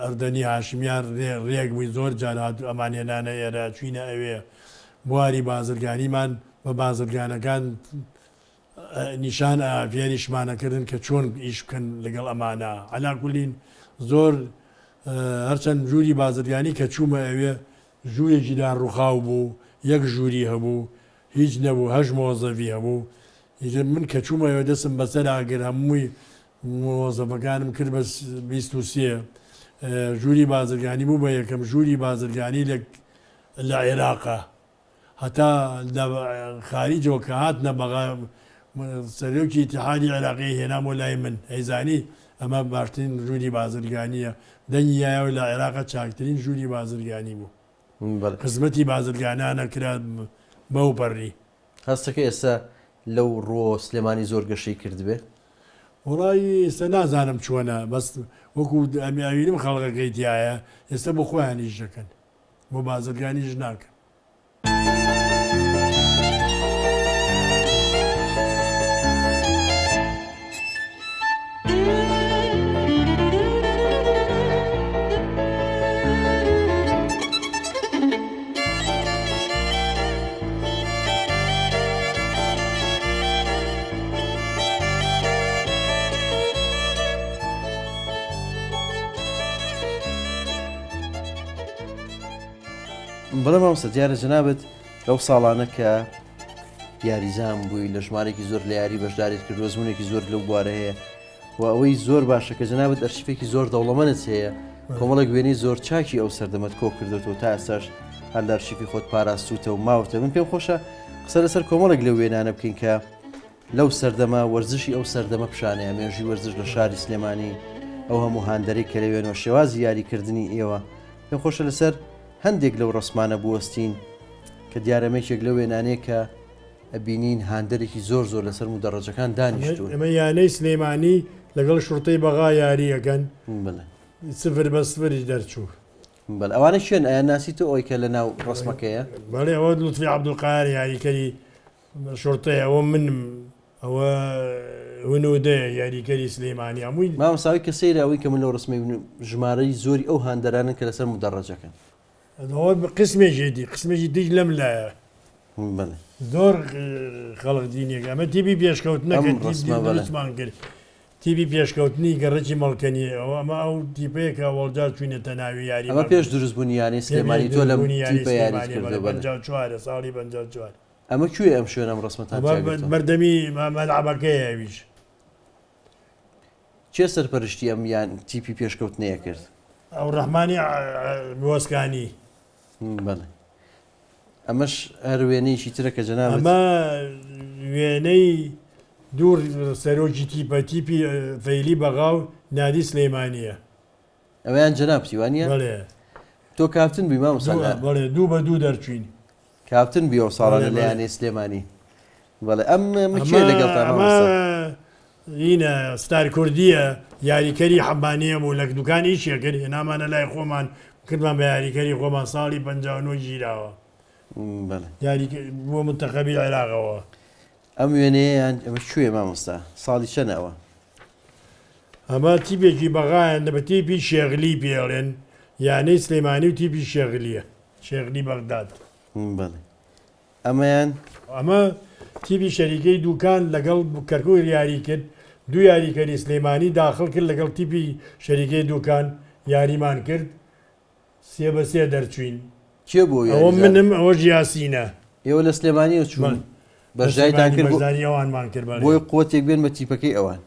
ئەردەنی هاشمیان ڕێک بووی زۆر جار هاتو ئەمانێنانە ئێرە چوینە ئەوێ بواری بازرگانیمان بە بازرگانەکان نیشان ئافێریشمانەکردن کە چۆن ئیش بکەن لەگەڵ ئەمانە علاکولین زۆر هەرچەند ژووری بازرگانی کە چوومە ئەوێ ژوورێکیدان ڕووخاو بوو یەک ژووری هەبوو هیچ نەبوو هەش مۆزەفی هەبوو من کە چوومەوە دەسم بەسەر ئاگر هەمووی مۆزەفەکانم کرد بە 23 ژووری بازرگانی بوو بە یەکەم ژووری بازرگانی لە عێراقا هەتا خاریجەوە کە هات نەبغا سەرۆکی اتحادی عێراقی هێنام و لای من ئەیزانی ئەمە باشترین ژووری بازرگانیە دەنگی یایەوە لە عێراقا چاکترین ژووری بازرگانی بوو خزمەتی بازرگانانە کرا بەو پەڕی هەستەکە ئێستا لەو ڕۆ سلێمانی زۆر گەشەی کردبێ وڵی ئێستا نازانم چۆنە بەس وەکو ئەمیاویرم خەڵقەکەی تایە ئێستا بۆ خۆیانیش دەکەن بۆ بازرگانیش ناکەن بەڵێ مامۆستا دیارە جەنابەت لەو ساڵانە کە یاریزان بووی لە ژمارێکی زۆر لە یاری بەشداریت کرد وەزمونێکی زۆر لەو بوارە هەیە و ئەوەی زۆر باشە کە جەنابەت ئەرشیفێکی زۆر دەوڵەمەنت هەیە کۆمەڵێک وێنەی زۆر چاکی ئەو سەردەمەت کۆ کردوەوە تا ئێستاش هەر لە ئەرشیفی خۆت پاراستوتە و ماوتە من پێم خۆشە قسە لەسەر کۆمەڵێک لەو وێنانە بکەین کە لەو سەردەما وەرزشی ئەو سەردەمە پیشانەیە مێژوی وەرزش لە شاری سلێمانی ئەو هەموو هاندەرێک کە لەوێنەوە شێوازی یاریکردنی ئێوە پێم خۆشە لەسەر هەندێک لەو ڕسمانە بوەستین کە دیارەمێکێک لە وێنانەیە کە ئەبینین هاندەرێکی زۆر زۆر لەسەر مودەڕەجەکان دانیشتون ئەمە یانەی سلێمانی لەگەڵ شورتەی بەغا یاریەکەن سفر بە سفری دەرچوو بەڵ ئەوانە شوێن ئایا ناسیتە ئەوی کە لە ناو ڕسمەکەیە بەڵێ ئەوە لوتفی عەبدولقاهیر یاریکەری شورتەیە ئەوە منم ئەوە ونودە یاریکەری سلێمانی هەمووی مامۆستاوی کە سەیرە ئەوەی کە من لەو ڕسمی ژمارەی زۆری ئەو هاندەرانن کە لەسەر مودەڕەجەکەن ئەوە قسمێکی قسمێکی دیش لەم لایە زۆر خەڵق دینێک ئەمە تیبی پێشکەوت نەکەمان کرد تیبی پێشکەوتنی گەڕێکی مەڵکەنی ئەوە ئەمە ئەو تیپەیەکە وەڵجار چوینێتە ناوی یاری ئەمە پێش دروست بوونی یانی سلێمانی تۆ لە تیپە یاری کردە ساڵی 54 ئەمە کوێ ئەم شوێنەم ڕسمەتان بەردەمی مەلعەبەکەیەویش چێ سەرپەرشتی ئەم یان تیپی پێشکەوتنەیە کرد ئەو ڕەحمانی بۆسکانی بەڵێ ئەمەش هەر وێنەیەکی ترە کە جەنابەت ئەمە وێنەی دوور سەرۆکی تیپە تیپی فەیلی بەغاو نادی سلێمانیە ئەویان جەنابتی وانە بەڵێ تۆ کاپتن بی مامۆستا بەڵێ دوو بە دوو دەرچوین کاپتن بی ئەو ساڵانە لە یانەی سلێمانی بەڵێ ئەم کێ لەگەڵتان اینە ستار کوردیە یاریکەری حەبانیە بوو لە دوکان ئیشیە کرد هێنامانە لای خۆمان کردمان بە یاریکەری خۆمان ساڵی 59 گیراوە بۆ منتەخەبی عێراقەوە ئەم وێنەیەیان ئەمە کوێ مامۆستا ساڵی چەنەوە ئەمە تیپێکی بەغایان بە تیپی شێغلی پێڵێن یانەی سلێمانی و تیپی شێغلیە شێغلی بەغداد بەڵێ ئەمەیان ئەمە تیپی شەریکەی دوکان لەگەڵ کەرکووی یاری کرد دوو یاریکەری سلێمانی داخل کرد لەگەڵ تیپی شەریکەی دوکان یاریمان کرد سێ بە سێ دەرچوین کێ بۆ ئەوە منم ئەوە ژیاسینە ئێوە لە سلێمانی و چوون بەژایتان کرد ئەوانمان کرد بۆی قوتێک بێن بە تیپەکەی ئەوان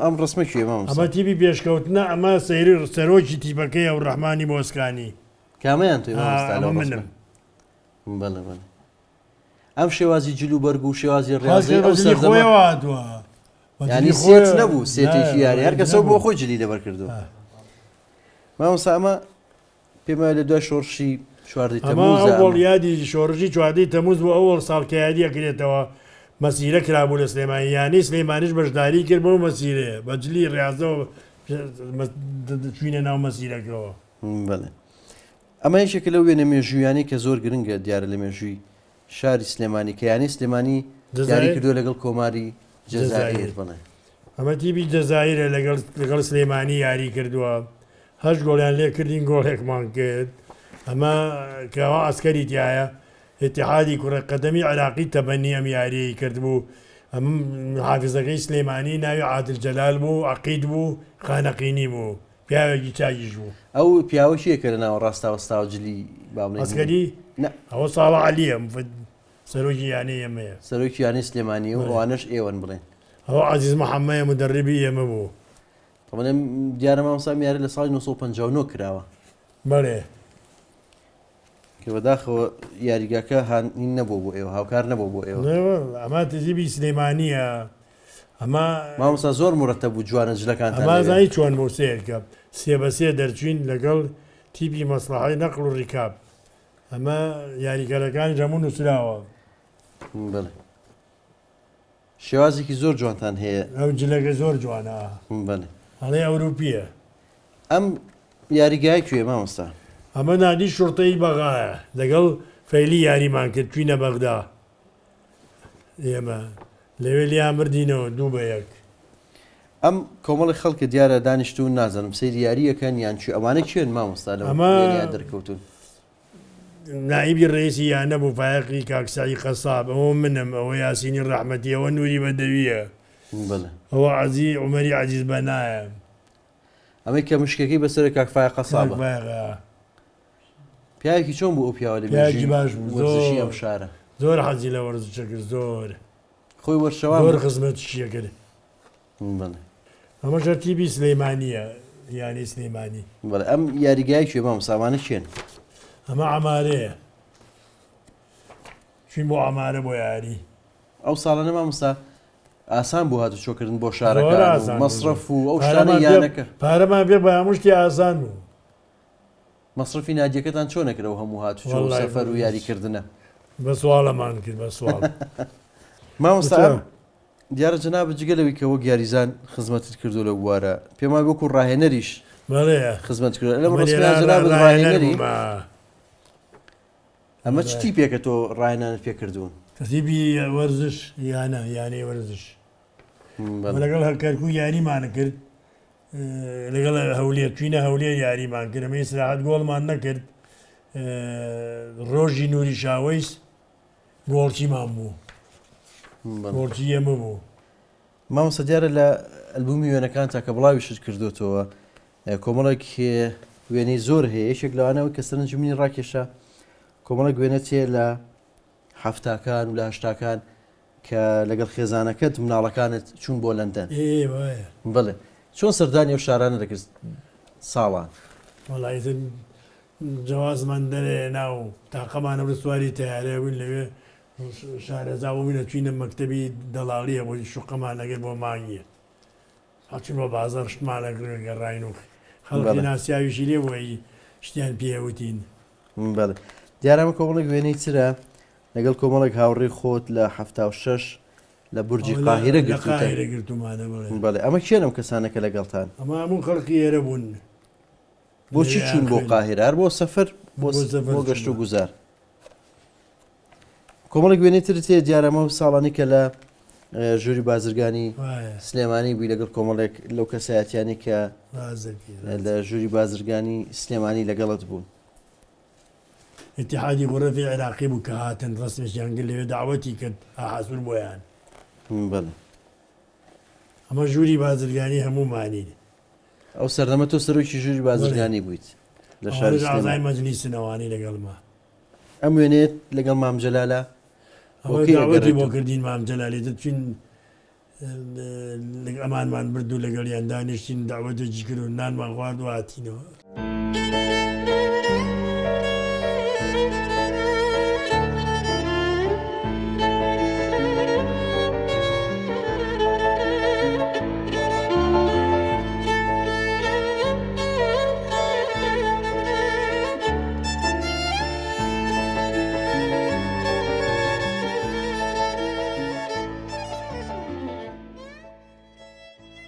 ئەم ڕسمە کوێ مامۆستا ئەمە تیپی پێشکەوتنە ئەمە سەیری سەرۆکی تیپەکەی ئەو ڕەحمانی بۆسکانی کامەیان توی مامۆستا لەو منم بەڵێ بەڵێ ئەم شێوازی جلوبەرگ و شێوازی ڕێزی ئەو سەردەمە هاتووە ینی سێت نەبوو سێتێکی یاری هەر کەسە بۆ خۆی جلی لەبەر کردو مامۆستا ئەمە پێم وایە لە دوای شۆڕشی چواردەی تەمووز ئەوڵ یادی شۆڕژی چواردەی تەمووز بۆ ئەوڵ ساڵکە یادیە کرێتەوە مەسیرە کرابوو لە سلێمانی یانی سلێمانیش بەشداری کرد بەو مەسیرەیە بەجلی ڕاستەوە چوینە ناو مەسیرەکەەوە بەڵێ ئەمە یەکێکە لەو وێنە مێژوویانی کە زۆر گرنگە دیارە لە مێژووی شاری سلێمانی کە یانی سلێمانی دیاری کردووە لەگەڵ کۆماری جەزائیر بڵێ ئەمە تیبی جەزایرە لەگەڵ سلێمانی یاری کردووە هەش گۆڵیان لێ کردین گۆڵێکمان کرد ئەمە کەوا ئەسکەری تایە اتحادی کوڕەقەدەمی عراقی تەبەنی ئەم یاریی کردبوو ئەم حافزەکەی سلێمانی ناوی عادل جەلال بوو عەقید بوو خانەقینی بوو پیاوێکی چاکیش بوو ئەو پیاوەشیەکە لە ناو ڕاستاوەستاوە جلی بابنێ ئەسکەری ئەوە ساڵە عەلیە سەرۆکی یانەی ئێمەیە سەرۆکی یانی سلێمانی و ئەوانش ئێوەن بڵێن ئەوە عەزیز محەممەیە مدەڕیبی ئێمە بوو تەمەنێ دیارە مامۆستا میارە لە ساڵی 1959 کراوە بەڵێ کە بەداخەوە یاریگاکە هاانین نەبوو بۆ ئێوە هاوکار نەبوو بۆ ئێوە ئەمە تزیبی سلێمانیە ئەمە مامۆستا زۆر مرەتە بوو جوانە جلەکانتان ئەمازایی چۆن بۆ سێرکە سێ بە سێ دەرچوین لەگەڵ تیپی مەسلحەی نەقڵ و ڕیکاب ئەمە یاریگەرەکانی هەموو نووسراوە بڵێ شێوازێکی زۆر جوانتان هەیە ئەو جلەکە زۆر جوانە بڵێ هەڵێ ئەوروپیە ئەم یاریگای کوێ مامۆستا ئەمە نادی شورتەی بەغایە لەگەڵ فەیلی یاریمان کرد توینە بەغدا ئێمە لەوێ لیان بردینەوە دوو بە یەک ئەم کۆمەڵی خەڵکە دیارە دانیشتون نازانم سەیری یاریەکەن یان چی ئەوانە چێن مامۆستا لەوە دەرکەوتون نائیبی ڕێسی یان نەبوو فایقی کاکسایی قەساب ئەوە منم ئەوە یاسینی ڕەحمەتی ئەوە نووری بەدەویە ئەوە عەزی عومەری عەزیز بەنایە ئەمەی کە مشکەکەی بەسەر کاکفای قەسابە پیاوێکی چۆن بوو ئەو پیاوە لە پیاوێکی باش بوو وەرزشی ئەم شارە زۆر حەزی لە وەرزشە کرد زۆر خۆی وەرشەوان زۆر خزمەتیشیە کرد بڵێ ئەمە تیبی سلەیمانیە یانی سلەیمانی بەڵێ ئەم یاریگای کوێ مامۆسامانە چێن ئەمە ئەمارەیە چین بۆ ئەمارە بۆ یاری ئەو ساڵانە مامۆستا ئاسان بوو هاتو چۆکردن بۆ شارەکە مەسرف و ئەو شانە یانەکە پارەمان پێ بە هەمووشتی ئاسان بوو مەسرفی نادیەکەتان چۆنەکرەوە هەموو هاتو سەفەر و یاریکردنە بە سوالەمان کرد بە سوال مامۆستا دیارە جەناب جگەلەوەی کە وەک یاریزان خزمەتت کردو لە بوارە پێمان وەکو ڕاهێنەریش خزمەت کرد لەم ڕاهێنەری ئەمە چتی پێکە تۆ ڕاهێنانت پێ کردوون کەسیبی وەرزش یانە یانەی وەرزش لەگەڵ هەرکەرکوو یاریمانە کرد لەگەڵ هەولێر توینە هەولێر یاریمان کرد ئەمە ئیسراحەت گۆڵمان نەکرد ڕۆژی نووری شاوەیس گۆڵچیمان بوو گۆڵچی ئێمە بوو مامۆستا دیارە لە ئەلبومی وێنەکانتان کە بڵاویشت کردوتەوە کۆمەڵێک وێنەی زۆر هەیە یەکێک لەوانەوە کە سەرنجمنی ڕاکێشە کۆمەڵێک وێنە چێ لە هەفتاکان و لە هەشتاکان کە لەگەڵ خێزانەکەت مناڵەکانت چوون بۆ لەندەن بڵێ چۆن سەردانی ئەو شارانە دەکرد ساڵان وەڵایتن جوازمان دەرێ ناو تاقەمانە بە سواری تیارەیە بووین لەوێ شارەزاومینە چوینە مەکتەبی دەڵاڵیە بۆ شوقەمان لەگەر بۆ مانگیە هاچین بۆ بازار شتمان لەگرێ گەڕین و خەڵکی ناسیاویشی لێ بۆی شتیان پێوتین بەڵێ دیارەمە کۆمەڵێک وێنەی چرە لەگەڵ کۆمەڵێک هاوڕێی خۆت لە 76 لە بورجی قاهیرە گرتومانە بەڵێ ئەمە کێنم کەسانەکە لەگەڵتان ئەمە هەموو خەڵکی ئێرە بوون بۆچی چوون بۆ قاهیرار بۆ سەفەر بۆ گەشت و گوزار کۆمەڵێک وێنەی ترت هەیە دیارەمە ساڵانی کە لە ژووری بازرگانی سلێمانی بووی لەگەڵ کۆمەڵێک لەو کەسایەتیانی کە لە ژووری بازرگانی سلێمانی لەگەڵت بوون اتحادی غرفی عێراقی بوو کە هاتن ڕستمێکیان کرد لەوێ داوەتی کرد حاسوور بۆیان بەڵێ ئەمە ژووری بازرگانی هەموومانی ئەو سەردەمە تۆ سەرۆکی ژووری بازرگانی بوویت لە شاری مەجلیسنەوانی لەگەڵما ئەم وێنێت لەگەڵ مام جەلالە داوەتی بۆ کردین مام جەلالی دەچین ئەمانمان بردو لەگەڵیان دانیشتین داوەتێکی کرد و نانمان خوارد و هاتینەوە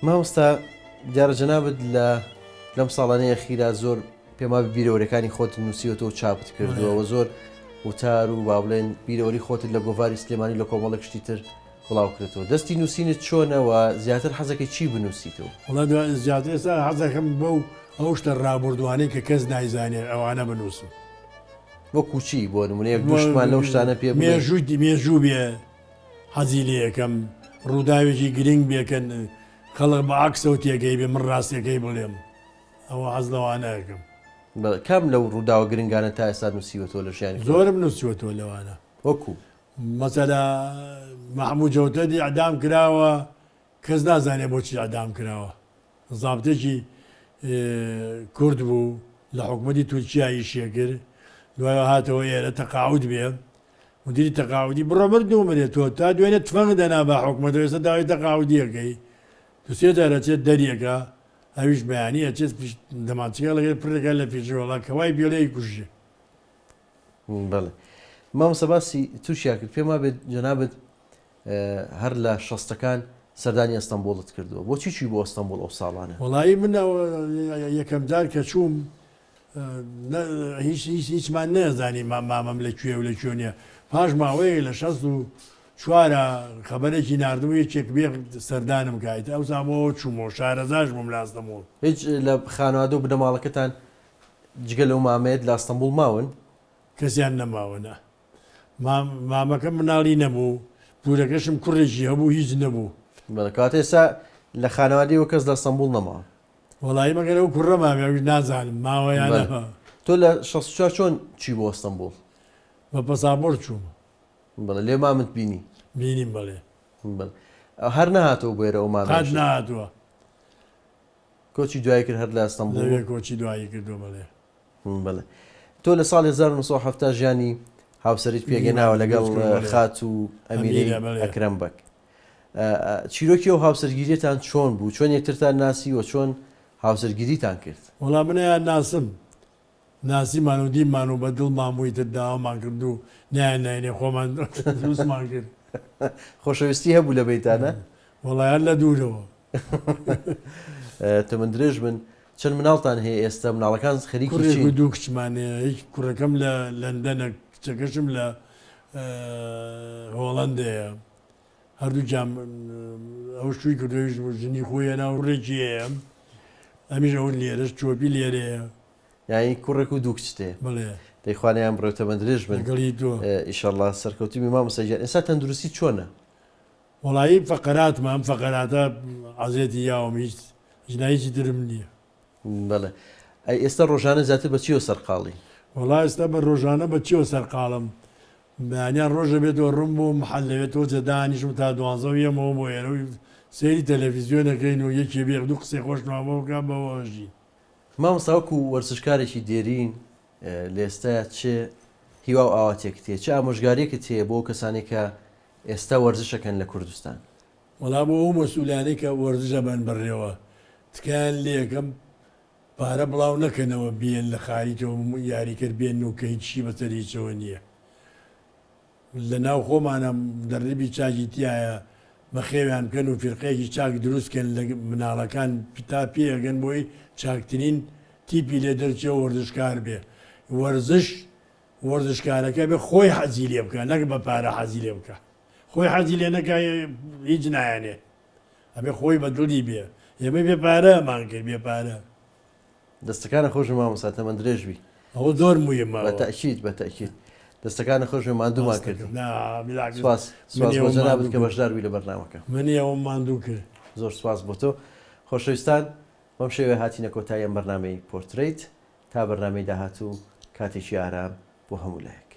مامۆستا دیارە جەنابەت لەم ساڵانەیە خیرا زۆر پێما بیرەوەریەکانی خۆت نووسیوەتەوە و چاپت کردووەوە زۆر وتار و با بڵێن بیرەوەری خۆتت لە گۆڤاری سلێمانی لە کۆمەڵێک شتی تر بڵاو کردەوە دەستی نووسینت چۆنەوە زیاتر حەزەکەی چی بنووسیتەوە وڵات زیاتر ئێستا حەزەکەم بەو ئەو شتە ڕابردوانەی کە کەس نایزانێت ئەوانە بنووسم وەکو چی بۆ نمونەیەک دوشمان لەو شتانە پێ مێژوو بێ حەزی لێ یەکەم ڕووداوێکی گرنگ بێکەن خەڵک بە عکسەوە تێگەی بێ من ڕاستیەکەی بڵێم ئەوە حەز لەوانەکەم کام لەو ڕووداوە گرنگانە تا ئێستا نووسیوەتەوە لە ژیانی زۆرم نووسیوەتەوە لەوانە وەکو مەسەلا محموود جەوتەدی ئەعدام کراوە کەس نازانێ بۆچی ئەعدام کراوە زابطێکی کورد بوو لە حکوومەتی تورکیایی شێکرد دوای هاتەوە ئێرە تەقاعود بێ مدیری تەقاعودی بڕۆمەر دومرێتەوە تا دوێنێ تفەنگ دەنا بە حکوومەتەوە ێستا داوای تەقاعودیەکەی دوسێ دەرەچێت دەریەکە ئەویش بەیانی ئەچێت دەماچەکە لەگەر پرەکە لە پێشەوەڵا کەوای بێلەی کوژێ بڵێ مامۆستا باسی تووشیا کرد پێما بێت جەنابەت هەر لە شەستەکان سەردانی ئەستەمبوڵت کردووە بۆچی چی بۆ ئەستەمبوڵ ئەو ساڵانە وڵایی من یەکەم جار کە چووم هیچمان نەزانی مامەم لەکوێ و لەکوێ نیە پاش ماوەیە لە 64 خەبەرێکی نردبوو یەکێک بێ سەردانم کایت ئەو زامەوە چوومەوە شارەزاش بووم لە ئەستەمبوڵ هیچ لە خانەوادە و بنەماڵەکەتان جگە لەو مامەیەت لە ئەستەمبوڵ ماون کەسیان نەماوەنە مامەکەم مناڵی نەبوو پورەکەشم کوڕێکی هەبوو هیچ نەبوو کات ئێستا لە خانەوادی وە کەس لە ئەستەمبوڵ نەماوە وەڵایی مەگەر ئەو کوڕە ماوێ نازانم ماوەیانە تۆ لە 64 چۆن چی بۆ ئەستەمبوڵ بە پەسابۆر چووم بڵێ لێ مامت بینی بینیم بڵێ هەر نەهاتەوە بێرە ئەو هات مامە نهاتووە کۆچی دوای کرد هەر لە ئەستەمبوڵ لەوێ کۆچی دوایی کردو بڵێ بڵێ تۆ لە ساڵی 1970 ژیانی هاوسەریت پێگەناوە لەگەڵ خات و ئەمیرەی ئەکرەم بەک چیرۆکی ئەو هاوسەرگیریتان چۆن بوو چۆن یەکترتان ناسی و چۆن هاوسەرگیریتان کرد وەڵام منیان ناسیمان و دیمان و بە دڵمان بووی تر داوامان کرد و نایێنێ خۆمان دروستمان کرد خۆشەویستی هەبوو لە بەیتانە وەڵایان لە دوورەوە تەمەند درێژ بن چەند مناڵتان هەیە ئێستا مناڵەکان خەریکی کوڕێک و دوو کچمانەیە هیچ کوڕەکەم لە لەندەنە کچەکەشم لە هۆڵەندەیە هەردوو جام ئەو شووی کردویش ژنی خۆیە ناو ڕێکی هەیە ئەمیش ئەو لێرەش چۆپی لێرەیە یانی کوڕێک و دوو کچتێ بڵێ دەیخوانیان بڕێ تەمەند درێژ بن گەڵی تۆ ئیشەڵڵا سەرکەوتی مامۆستاجیان ئێستا تەندروستی چۆنە وەڵایی فەقەراتمان فەقەراتە عەزێتی یاوم هیچ ژنایکی درم نییە بەڵێ ئەی ئێستا ڕۆژانە زیاتر بە چیەوە سەرقاڵی وەڵا ئێستا بە ڕۆژانە بە چیەوە سەرقاڵم بەیانیان ڕۆژە بێتەوە ڕم بۆ محەل لەوێتەوە جەدانیشم تا 12 یەمەوە بۆ ئێرەوەی سێری تەلەڤیزیۆنەکەین و یەکێ بێ دوو قسەی خۆشنامەوەکە بەوەژین مامۆستاوەکو وەرزشکارێکی دێرین لە ئێستاە چێ هیوا و ئاواتێک تێ چه ئامۆژگارێکت هەیە بۆ کەسانی کە ئێستا وەرزشەکەن لە کوردستان وەڵا بۆ ئەو مەسئولانەی کە وەرزشە بەن بڕێەوە تکیان لێکم پارە بڵاو نەکەنەوە بێن لە خاریتەوە یاریکرد بێن و کە هیچی بەتەریچەوە نییە لە ناو خۆمانە دەڕێبی چاکی تایە بەخێویان بکەن و فرقەیەکی چاک دروستکەن لە مناڵەکان تا پێگەن بۆی چاکترین تیپی لێ دەرچێ وەرزشکار بێ وەرزشکارەکە بێ خۆی حەزی لێ بکە نەک بە پارە حەزی لێ بکە خۆی حەزی لێ نەکە هیچ نایانێ ئەبێ خۆی بە دڵی بێ ئێمە بێ پارەمان کرد بێ پارە دەستەکانە خۆش مامۆستا تەمەند درێژبی ئەوە زۆر مویمە بەتەکید بەتەکید دەستەکانە خۆش ماندوومان کرد جەنابەت کە بەشداروی لە بەرنامەکە منی ئەوە ماندوو کرد زۆر سپاس بۆ تۆ خۆشەویستان بەم شێوێ هاتینە کۆتاییەم بەرنامەی پۆرتریت تا بەرنامەی داهاتوو کاتێکی ئارام بۆ هەموو لایەک.